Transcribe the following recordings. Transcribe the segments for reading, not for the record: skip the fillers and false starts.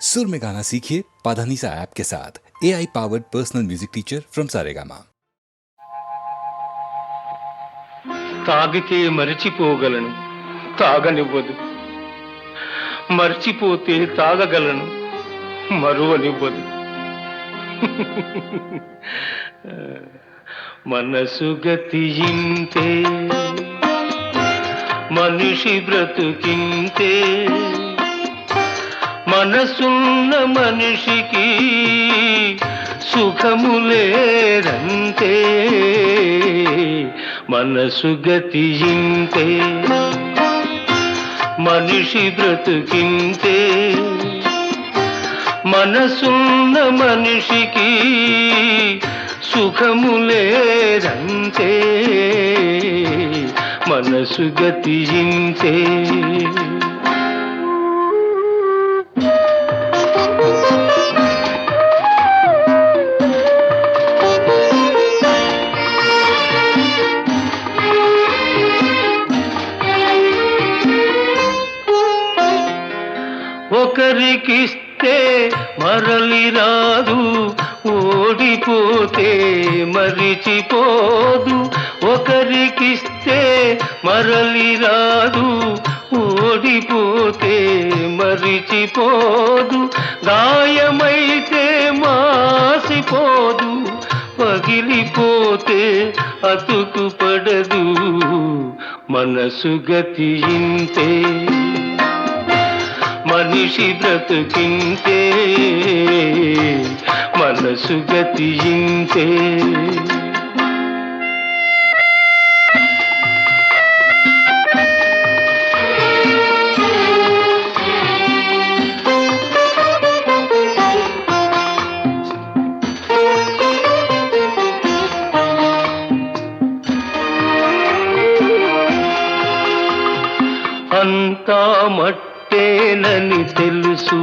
सुर में गाना सीखिए पाधानीसा ऐप के साथ। AI powered personal music teacher from Saregama. తాగితే మరిచిపోగలను, తాగనివ్వదు. మర్చిపోతే తాగగలను, మరువనివ్వదు. మనసు గతియింతే, మనిషి బ్రతుకింతే. మనసున్న మనిషికి సుఖము లేదంతే. మనసు గతియింతే, మనిషి బ్రతుకింతే. మనసున్న మనిషికి సుఖము లేదంతే. మనసు గతియింతే. ఒకరికిస్తే మరలి రాదు, ఓడిపోతే మరిచిపోదు. ఒకరికిస్తే మరలి రాదు, ఓడిపోతే మరిచిపోదు. గాయమైతే మాసిపోదు, పగిలిపోతే అతుకు పడదు. మనసు గతియింతే, మనిషి బ్రతుకింతే. మనసు గతియింతే. అంతా మట్టేనని తెలుసు,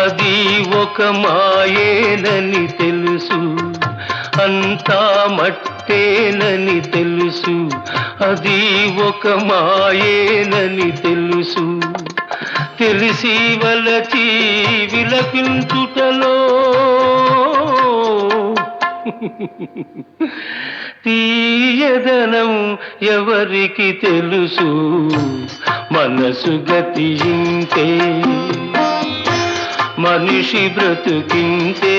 అది ఒక మాయేనని తెలుసు. అంతా మట్టేనని తెలుసు, అది ఒక మాయేనని తెలుసు. తెలిసి వలచి విలపించుటలో తీయదనం ఎవరికి తెలుసు. మనసు గతియింతే, మనిషి బ్రతుకింతే.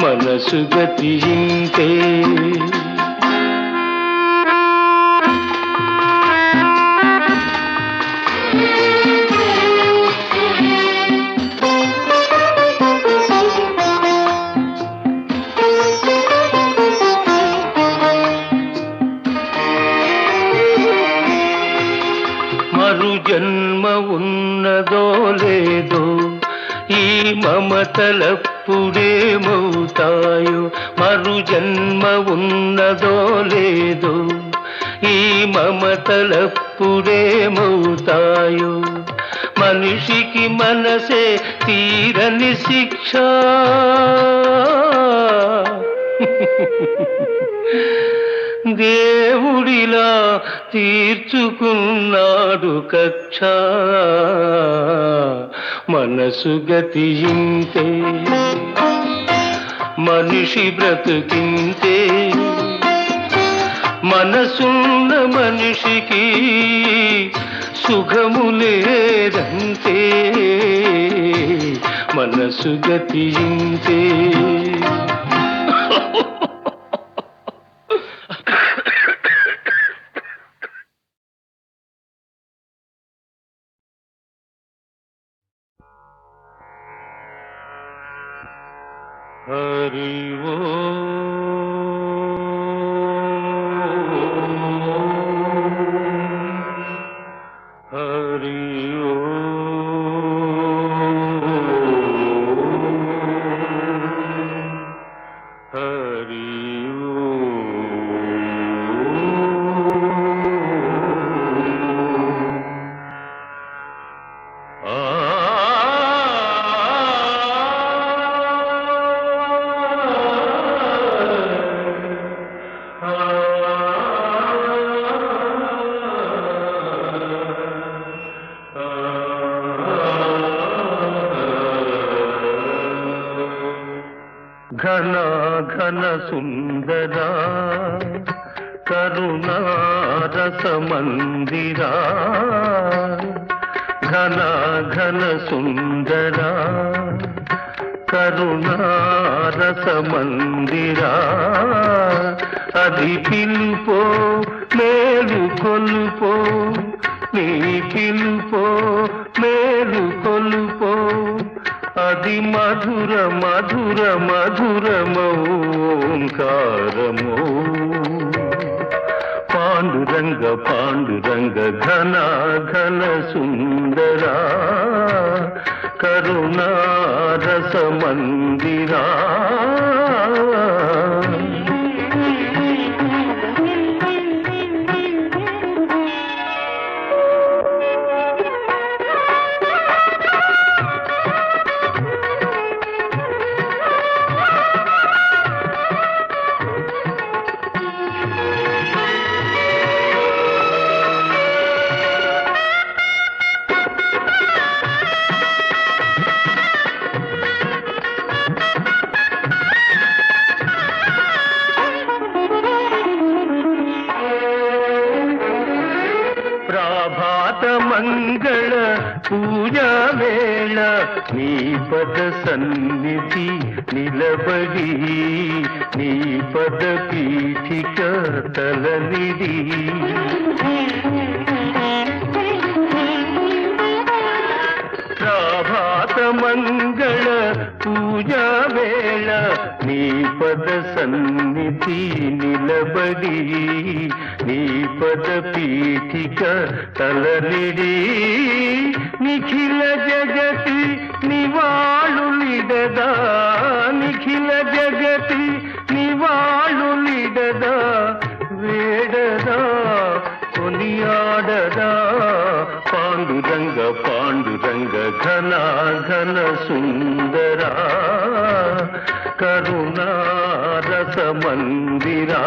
మనసు గతియింతే. మరు జన్మ ఉన్నదో లేదో, ఈ మమతలప్పుడేమవుతాయో. మరు జన్మ ఉన్నదో లేదో, ఈ మమతలప్పుడేమవుతాయో. మనిషికి మనసే తీరని శిక్ష. దేవుడిలా తీర్చుకున్నాడు కక్ష. మనసు గతియింతే, మనిషి బ్రతుకింతే. మనసున్న మనిషికి సుఖము లేదంతే. మనసు గతియింతే. హరి హరి హరి ఆ ఘన ఘన సుందరా కరుణారస మందిరా ఘన ఘన సుందరా కరుణారస మందిరా అది పిలుపో మేలు కొలుపో నీ పిలుపో మేలు కొలుపో అది మధుర మధుర మధురమౌంకారమో పాండురంగ పాండురంగ ఘన ఘన సుందరా కరుణారస మందిరా ప్రభాత మంగళ పూజా వేళ నీ పద సన్నిధి నిలబడి నీ పద పీఠిక తలనిడి ప్రభాత మంగళ పూజా వేళ నీ పద సన్నిధి నిలబడి నీ పద పీఠిక తలనిడి నిఖిల జగతి నివాళులిడదా నిఖిల జగతి నివాళులిడదా వేడదా కొనియాడదా పాండురంగ పాండురంగ ఘన ఘన సుందరా కరుణారస మందిరా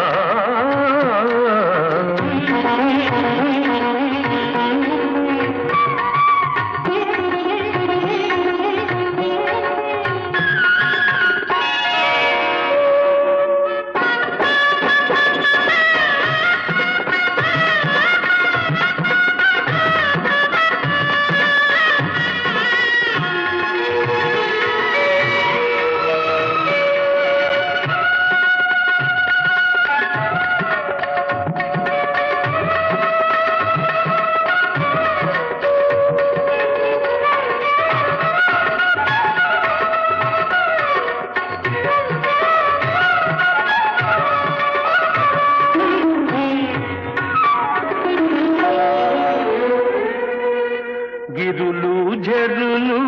గిరులు జరులు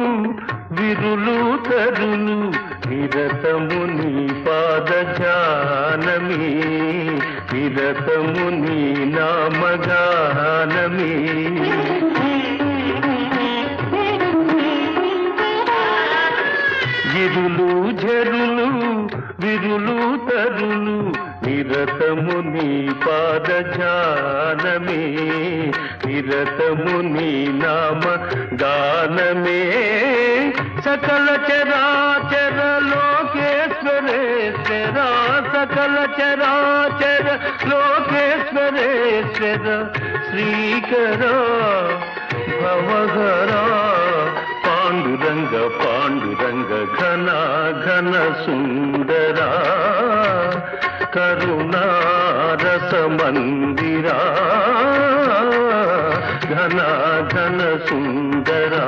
విరులు తరులు నిరతము నీ పాద జానమి నిరతము నీ నామగానమి గిరులు జరులు విరులు తరులు నిరతము నీ పాద జానమే నిరతము నీ నామ గానమే సకల చరాచర లోకేశ్వరేశ్వర సకల చరాచర లోకేశ్వరేశ్వర శ్రీకర భవహరా పాండురంగ పాండురంగ ఘన ఘన సుందరా కరుణారస మందిరా ఘన ఘన సుందరా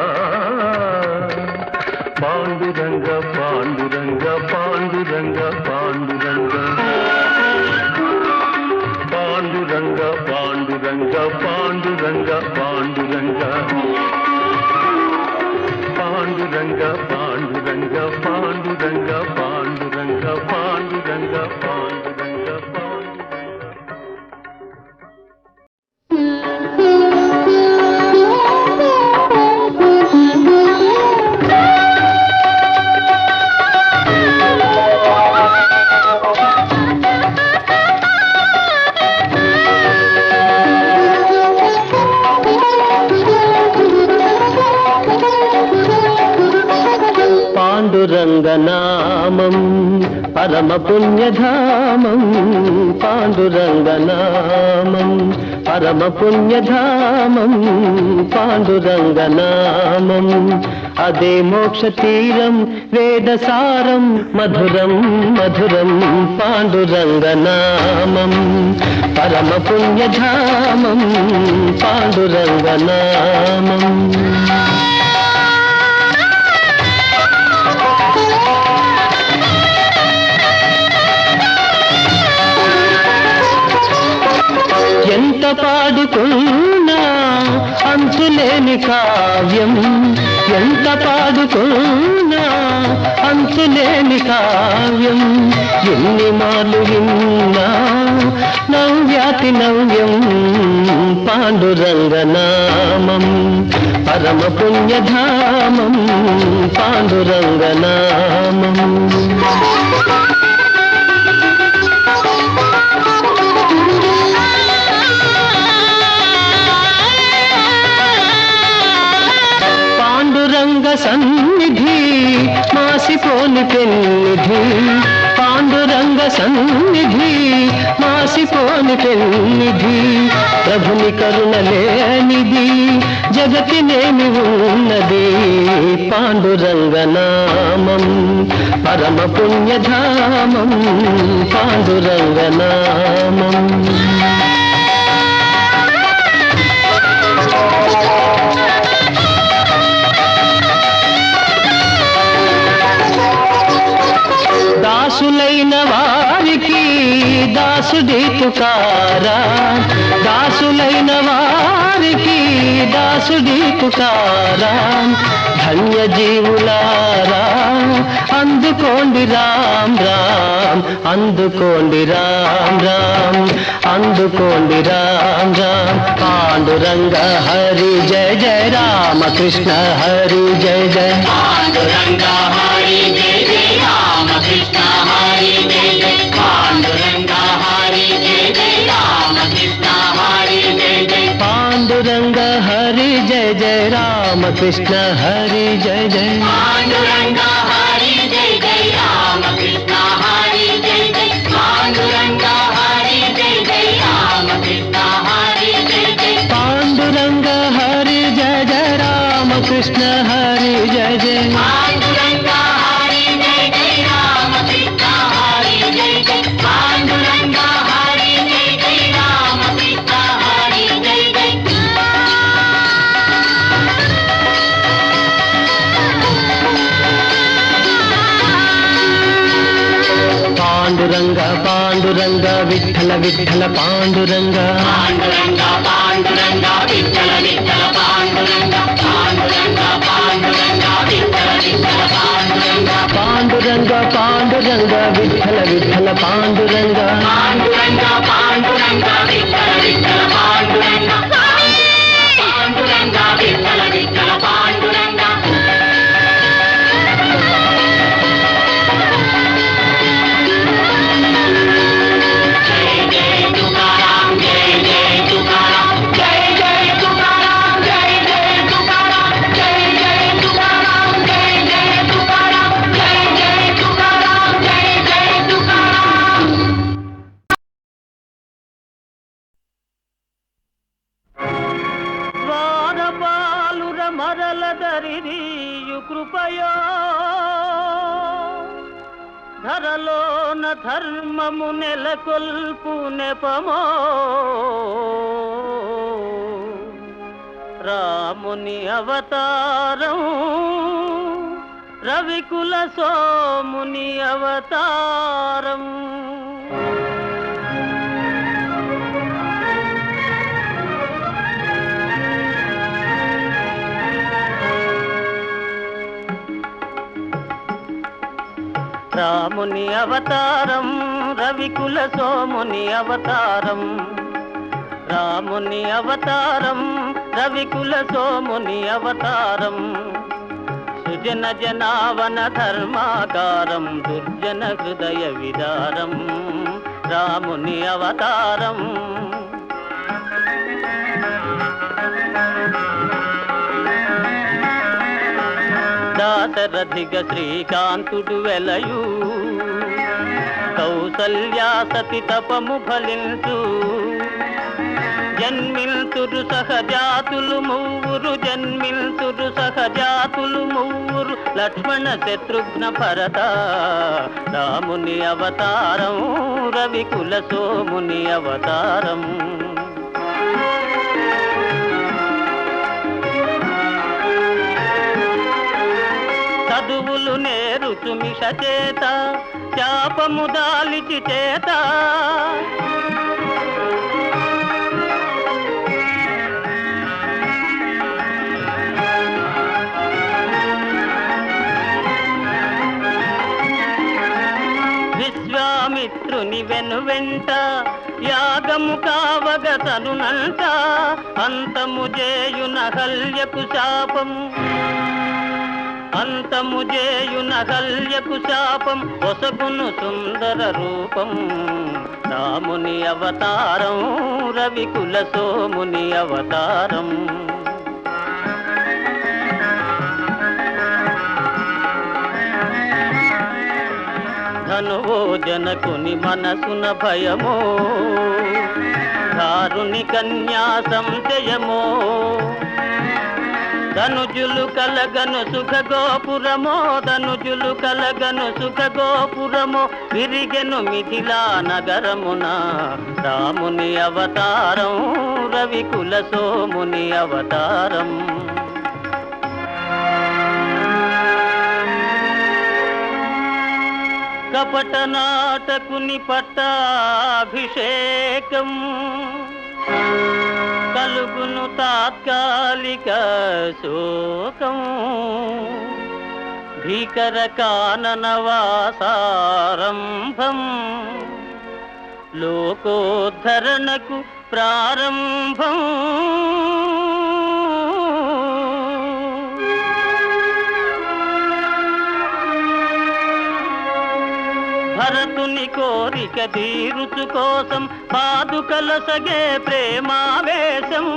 పాండురంగ పాండురంగ పాండురంగ పాండురంగ పాండురంగ పాండురంగ పాండురంగ పాండురంగ పాండురంగ పాండురంగ పాండురంగ పాండురంగ పాండురంగ పాండురంగ పాండురంగనామం పరమ పుణ్యధామం పాండురంగనామం పరమ పుణ్యధామం పాండురంగనామం అదే మోక్ష తీరం వేదసారం మధురం మధురం పాండురంగనామం పరమ పుణ్యధామం పాండురంగనామం ఎంత పాడుకున్నా అంతులేని కావ్యం ఎంత పాడుకున్నా అంతులేని కావ్యం ఎన్ని మార్లు విన్నా నవ్యాతి నవ్యం పాండురంగనామం పరమ పుణ్యధామం పాండురంగనామం పాండురంగ సన్నిధి మాసిపోని పెన్నిధి పాండురంగ సన్నిధి మాసిపోని పెన్నిధి ప్రభుని కరుణ లేనిది జగతినేమి ఉన్నది పాండురంగనామం పరమ పుణ్యధామం పాండురంగనామం దాసులైన వారికి దాసుడి పుకారా దాసులైన వారికి దాసుడి పుకారా ధన్య జీవులారా అందుకోండి రామ్ రామ్ అందుకోండి రామ్ రామ్ అందుకోండి రామ్ రామ్ పాండురంగ హరి జయ జయ రామకృష్ణ హరి జయ జయ పాండురంగ హరి జయ జయ రామకృష్ణ హరి జయ జయ పాండురంగ హరి జయ జయ రామకృష్ణ హరి జయ జయ పాండురంగ హరి జయ జయ రామకృష్ణ హరి జయ జయ పాండురంగ హరి జయ జయ రామకృష్ణ హరి జయ జయ పాండురంగ హరి జయ జయ రామకృష్ణ హరి జయ జయ పాండురంగ హరి జయ జయ రామకృష్ణ హరి జయ జయ పాండురంగ హరి జయ జయ రామకృష్ణ హరి జయ జయ పాండురంగ హరి జయ జయ రామకృష్ణ హరి జయ జయ పాండురంగ పాండురంగ విఠల విఠల పాండురంగ పాండురంగ పాండురంగ విఠల విఠల పాండురంగ పాండురంగ పాండురంగ విఠల విఠల పాండురంగ పాండురంగ పాండురంగ విఠల విఠల పాండురంగ పాండురంగ పాండురంగ విఠల విఠల పాండురంగ పాండురంగ విఠల విఠల పాండురంగ జయ జయ తుకారాం జయ జయ తుకారాం జయ జయ తుకారాం జయ జయ తుకారాం జయ జయ తుకారాం జయ జయ తుకారాం జయ జయ తుకారాం జయ జయ తుకారాం ద్వారపాలుర మరల దరిదీయు కృపయో ధరలోన ధర్మము నెలకొల్పు నెపమో రాముని అవతారం రవికుల సోముని అవతారం రాముని అవతారం రవికుల సోముని అవతారం రాముని అవతారం రవికుల సోముని అవతారం సుజన జనావన ధర్మాకారం దుర్జన హృదయ విదారం రాముని అవతారం దాశరథిగ శ్రీకాంతుడు వెలయు కౌసల్యా సతి తపము ఫలించు జన్మిల్తురు సహజాతులు మూవురు జన్మిల్తురు సహజాతులు మూవురు లక్ష్మణ శత్రుఘ్న భరత రాముని అవతారం రవికుల సోముని అవతారం చదువులు నేరుచు మిష చేత శాపము దాలిచి చేత విశ్వామిత్రుని వెనువెంట యాగము కావగ తనునంట అంతము చేయున హల్యకు శాపము అంతము చేయున హల్యకు శాపం ఒసగును సుందర రూపం రాముని అవతారం రవికుల సోముని అవతారం ధనువో జనకుని మనసున భయమో దారుని కన్యా సంశయమో ధనుజులు కలగను సుఖ గోపురమో ధనుజులు కలగను సుఖ గోపురమో విరిగెను మిథిలా నగరమున రాముని అవతారం రవికుల సోముని అవతారం కపట నాటకుని పట్టాభిషేకం కలుగును తాత్కాలిక శోకం భీకర కాననవాసారంభం లోకోద్ధరణకు ప్రారంభం భరతుని కోరిక తీరుచు కోసం పాదుకల సగే ప్రేమావేశం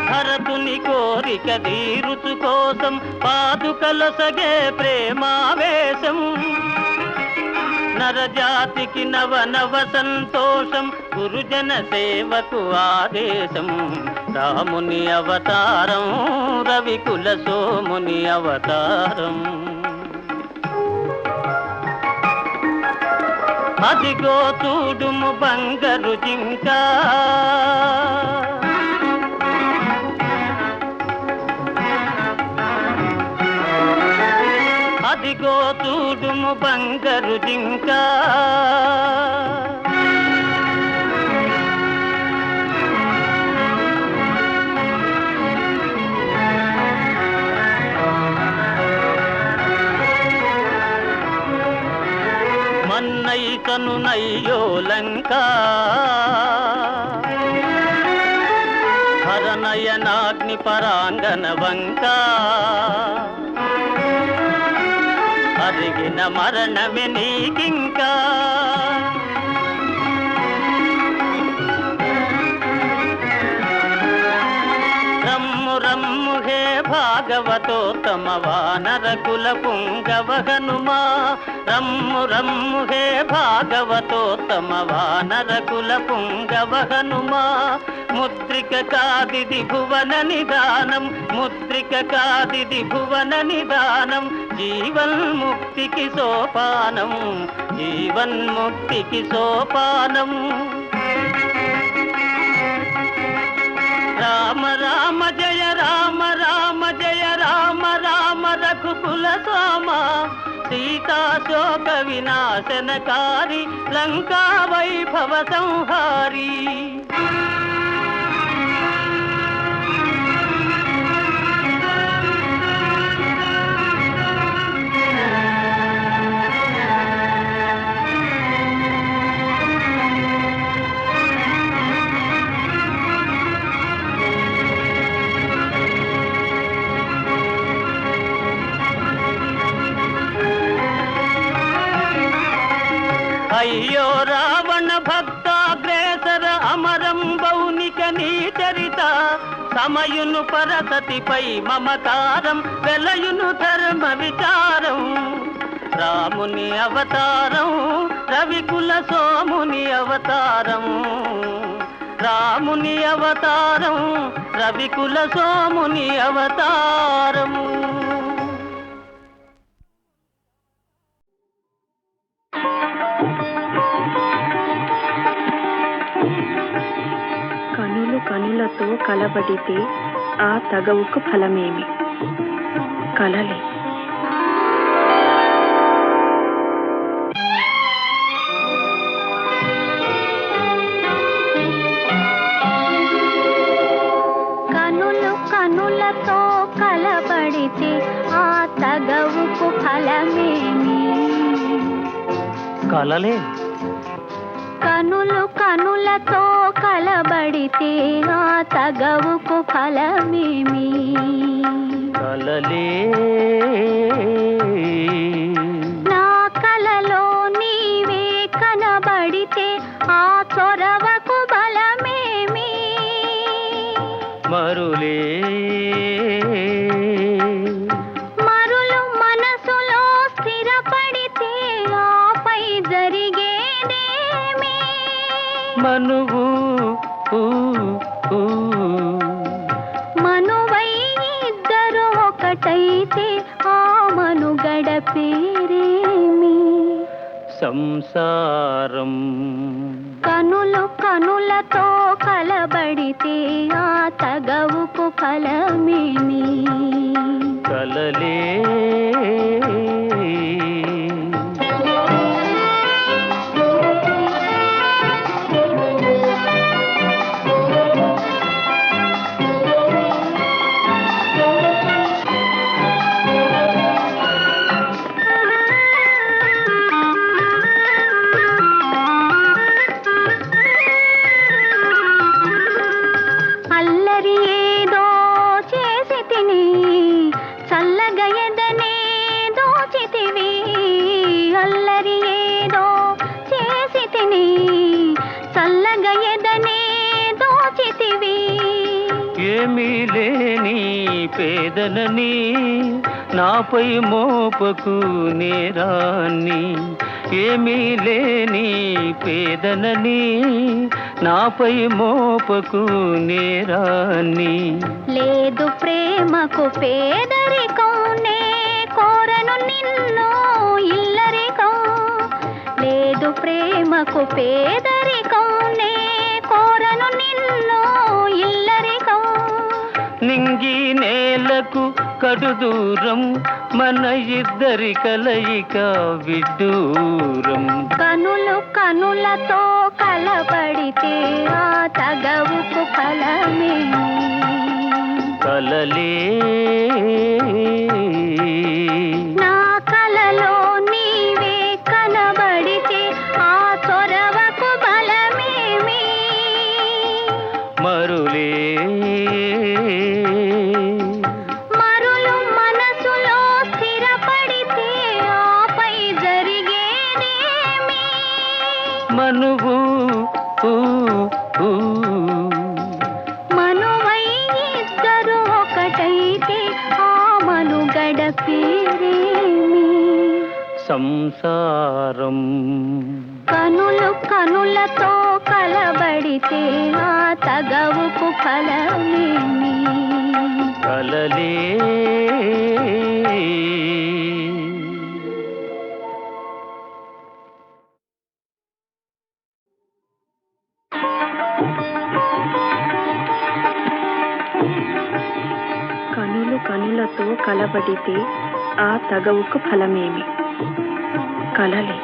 భరతుని కోరిక తీరుచు కోసం పాదుకల సగే ప్రేమావేశం నరజాతికి నవ నవ సంతోషం గురుజన సేవకు ఆదేశం రాముని అవతారం రవికుల సోముని అవతారం అదిగో చూడుము బంగారు జింక అదిగో చూడుము బంగారు జింక మన్నైతను నయ్యో లంక హరనయనాగ్ని పరాంగన వంక అరిగిన మరణమే నీకింకా రమ్ము రమ్ము హే భాగవతోత్తమ వానరకుల పుంగవ హనుమా రమ్ము రమ్ము హే భాగవతోత్తమ వానరకుల పుంగవ హనుమా ముద్రిక కాదిది భువన నిదానం ముద్రిక కాదిది భువన నిదానం జీవన్ముక్తికి సోపానం జీవన్ముక్తికి సోపానం రామ రామ జయ రామ రామ జయ రామ రామ రఘుకుల సోమ సీతా శోక వినాశనకారి లంకా వైభవ సంహారి అయ్యో రావణ భక్తాగ్రేసర అమరం బౌనిక నీ చరిత మామయును పరసతిపై మమకారం వెలయును ధర్మ విచారం రాముని అవతారం రవికుల సోముని అవతారం రాముని అవతారం రవికుల సోముని అవతారం కనులు కనులతో కలబడితే ఆ తగవుకు ఫలమేమి కలలే కనులు కనులతో కలబడితే ఆ తగవుకు ఫలమేమి కలలే కనులు కనులతో కలబడితే ఆ తగవుకు ఫలమేమి కలలే నా కలలో నీవే కనబడితే ఆ చొరవకు బలమేమి మరులే మరులు మనసులో స్థిరపడితే ఆపై జరిగేదేమి మనువు మనువై ఇద్దరు ఒకటైతే ఆ మనుగడ పేరేమి సంసారం కనులు కనులతో కలబడితే ఆ తగవుకు ఫలమేమి కలలే అల్లరి ఏదో చేసి తిని చల్లగా ఎదనే దోచితివి అల్లరి ఏదో చేసి తిని చల్లగా ఎదనే దోచితివి ఏమీ లేని పేదనని నాపై మోపకు నేరాన్ని ఏమీ లేని పేదనని నాపై మోపకు నేరాన్ని లేదు ప్రేమకు పేదరికం నే కోరను నిన్ను ఇల్లరికం లేదు ప్రేమకు పేదరికం నే కోరను నిన్ను ఇల్లరికం నింగి నేలకు కడు దూరం మన ఇద్దరి కలయిక విడ్డూరం కనులు కనులతో కలబడితే ఆ తగవుకు ఫలమేమి కలలే నా కలలో నీవే కనబడితే ఆ చొరవకు బలమేమి మరులే మరులు మనసులో స్థిరపడితే ఆపై జరిగేదేమి మనువు మనువై ఇద్దరు ఒకటైతే ఆ మనుగడ పేరేమి సంసారం కనులు కనులతో కలబడితే ఆ తగవుకు ఫలమేమి కలలే కనులు కనులతో కలబడితే ఆ తగవుకు ఫలమేమి కలలే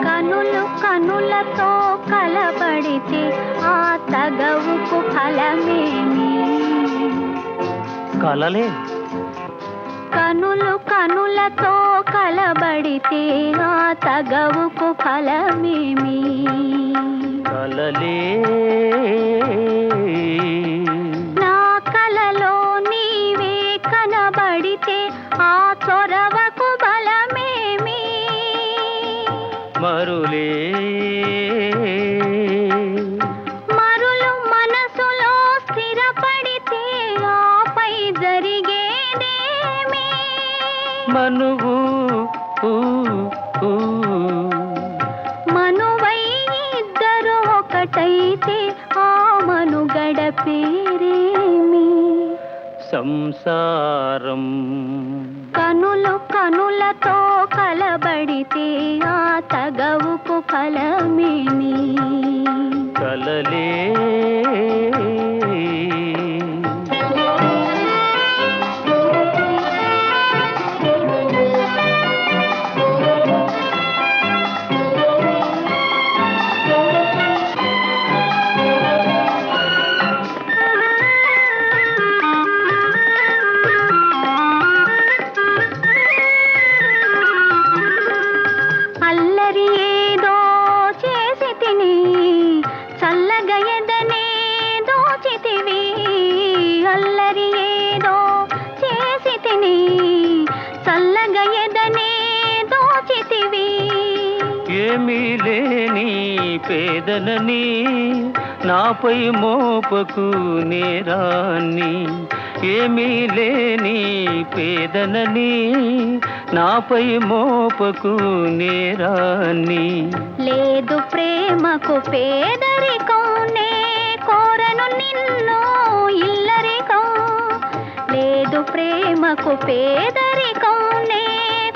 కనులు కనులతో కలబడితే ఆ తగవుకు ఫలమేమి కలలే కనులు కనులతో కలబడితే ఆ తగవుకు ఫలమేమి కలలే నా కలలో నీవే కనబడితే ఆ చొరవకు మరులే మరులు మనసులో స్థిరపడితే ఆపై జరిగేదేమి మనువు మనువై ఇద్దరు ఒకటైతే ఆ మనుగడ పేరేమి సంసారం కనులు కనులతో కలబడితే ఆ తగవుకు ఫలమేమి కలలే అల్లరి ఏదో చేసి తిని చల్లగా ఎదనే దోచితివి అల్లరి ఏదో చేసి తిని చల్లగా ఎదనే దోచితివి ఏమీ లేని పేదనని నాపై మోపకు నేరాన్ని ఏమీ లేని పేదనని నాపై మోపకు నేరాన్ని లేదు ప్రేమకు పేదరికం నే కోరను నిన్ను ఇల్లరికం లేదు ప్రేమకు పేదరికం నే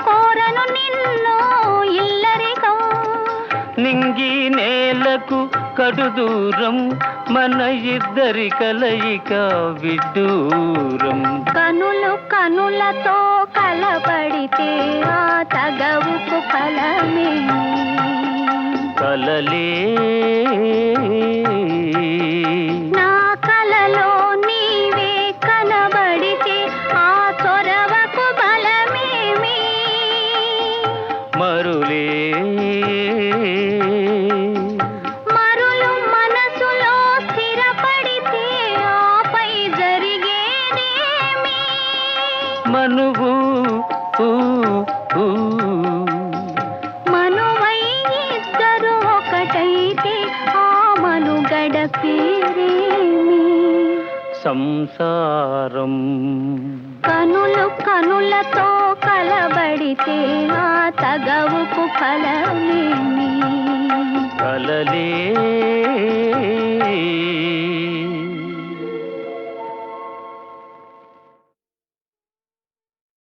కోరను నిన్ను ఇల్లరికం నింగి నేలకు కడు దూరం మన ఇద్దరి కలయిక విడ్డూరం కనులు కనులతో కలబడితే ఆ తగవుకు ఫలమేమి కలలే నా కలలో నీవే కనబడితే ఆ చొరవకు బలమేమి మరులే మరులు మనసులో స్థిరపడితే ఆపై జరిగేదేమి మనువు మనువై ఇద్దరు ఒకటైతే ఆ మనుగడ పేరేమి సంసారం కనులు కనులతో కలబడితే ఆ తగవుకు ఫలమేమి కలలే